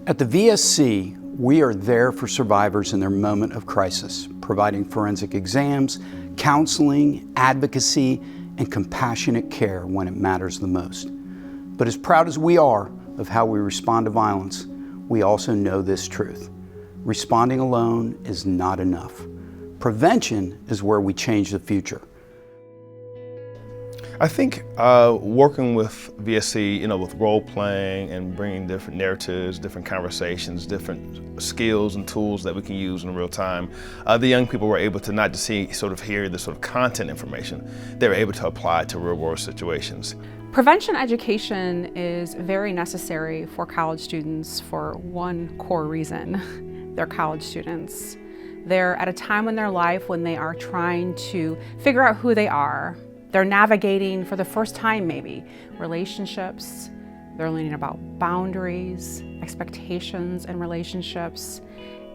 At the VSC, we are there for survivors in their moment of crisis, providing forensic exams, counseling, advocacy, and compassionate care when it matters the most. But as proud as we are of how we respond to violence, we also know this truth. Responding alone is not enough. Prevention is where we change the future. I think working with VSC, with role playing and bringing different narratives, different conversations, different skills and tools that we can use in real time, the young people were able to not just hear the sort of content information, they were able to apply it to real world situations. Prevention education is very necessary for college students for one core reason. They're college students. They're at a time in their life when they are trying to figure out who they are. They're navigating for the first time maybe relationships. They're learning about boundaries, expectations in relationships.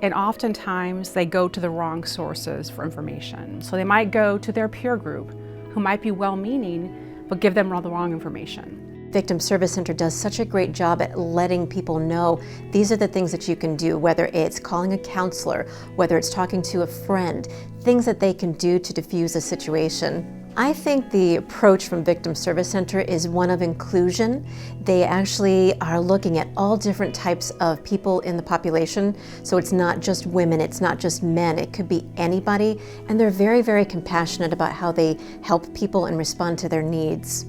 And oftentimes they go to the wrong sources for information. So they might go to their peer group who might be well-meaning but give them all the wrong information. Victim Service Center does such a great job at letting people know these are the things that you can do, whether it's calling a counselor, whether it's talking to a friend, things that they can do to diffuse a situation. I think the approach from Victim Service Center is one of inclusion. They actually are looking at all different types of people in the population. So it's not just women, it's not just men, it could be anybody. And they're very, very compassionate about how they help people and respond to their needs.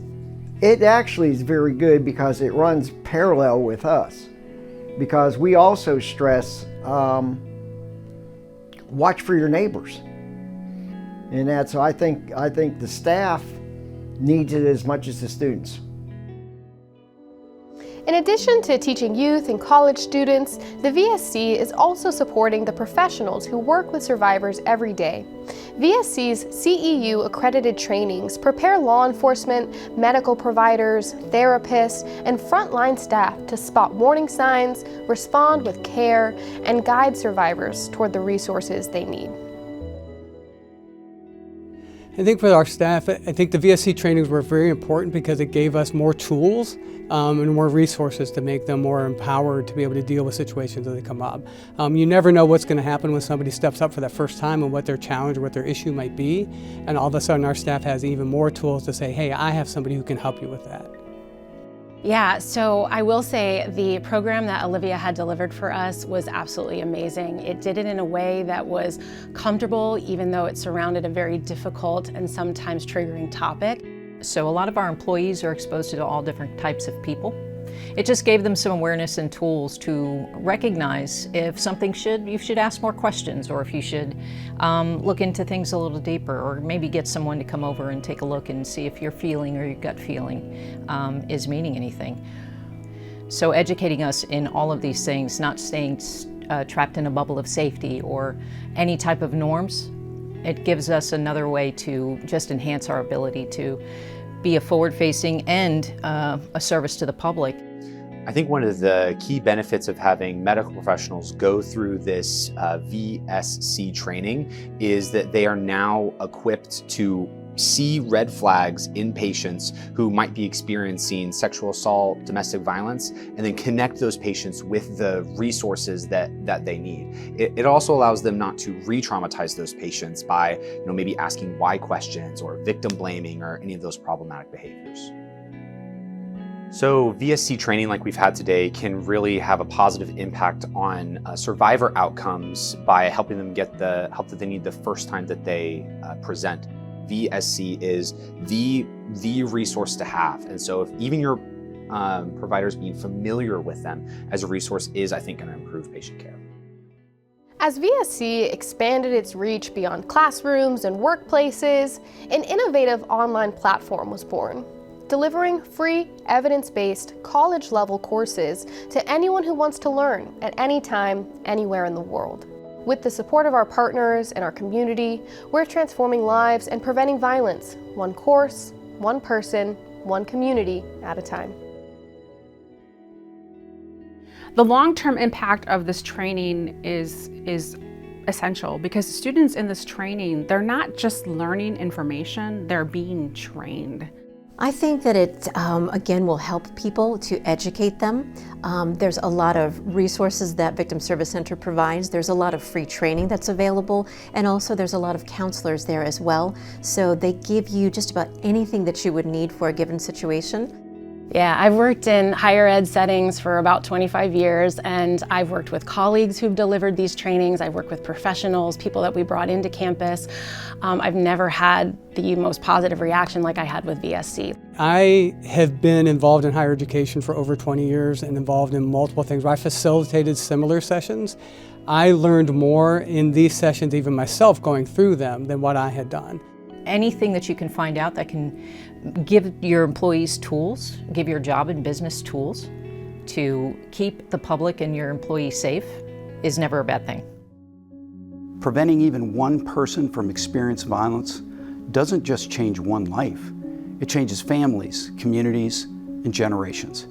It actually is very good because it runs parallel with us. Because we also stress, watch for your neighbors. And so I think the staff needs it as much as the students. In addition to teaching youth and college students, the VSC is also supporting the professionals who work with survivors every day. VSC's CEU accredited trainings prepare law enforcement, medical providers, therapists, and frontline staff to spot warning signs, respond with care, and guide survivors toward the resources they need. I think for our staff, I think the VSC trainings were very important because it gave us more tools and more resources to make them more empowered to be able to deal with situations as they come up. You never know what's going to happen when somebody steps up for the first time and what their challenge or what their issue might be. And all of a sudden our staff has even more tools to say, hey, I have somebody who can help you with that. Yeah, so I will say the program that Olivia had delivered for us was absolutely amazing. It did it in a way that was comfortable, even though it surrounded a very difficult and sometimes triggering topic. So a lot of our employees are exposed to all different types of people. It just gave them some awareness and tools to recognize if you should ask more questions, or if you should look into things a little deeper, or maybe get someone to come over and take a look and see if your feeling or your gut feeling is meaning anything. So educating us in all of these things, not staying trapped in a bubble of safety or any type of norms, it gives us another way to just enhance our ability to be a forward-facing and a service to the public. I think one of the key benefits of having medical professionals go through this VSC training is that they are now equipped to see red flags in patients who might be experiencing sexual assault, domestic violence, and then connect those patients with the resources that they need. It also allows them not to re-traumatize those patients by maybe asking why questions or victim blaming or any of those problematic behaviors. So VSC training like we've had today can really have a positive impact on survivor outcomes by helping them get the help that they need the first time that they present. VSC is the resource to have. And so if even your providers being familiar with them as a resource is, I think, going to improve patient care. As VSC expanded its reach beyond classrooms and workplaces, an innovative online platform was born, delivering free, evidence-based, college-level courses to anyone who wants to learn at any time, anywhere in the world. With the support of our partners and our community, we're transforming lives and preventing violence, one course, one person, one community at a time. The long-term impact of this training is essential because students in this training, they're not just learning information, they're being trained. I think that it, again, will help people to educate them. There's a lot of resources that Victim Service Center provides. There's a lot of free training that's available, and also there's a lot of counselors there as well. So they give you just about anything that you would need for a given situation. Yeah, I've worked in higher ed settings for about 25 years, and I've worked with colleagues who've delivered these trainings. I've worked with professionals, people that we brought into campus. I've never had the most positive reaction like I had with VSC. I have been involved in higher education for over 20 years and involved in multiple things where I facilitated similar sessions. I learned more in these sessions, even myself going through them, than what I had done. Anything that you can find out that can give your employees tools, give your job and business tools to keep the public and your employees safe is never a bad thing. Preventing even one person from experiencing violence doesn't just change one life. It changes families, communities, and generations.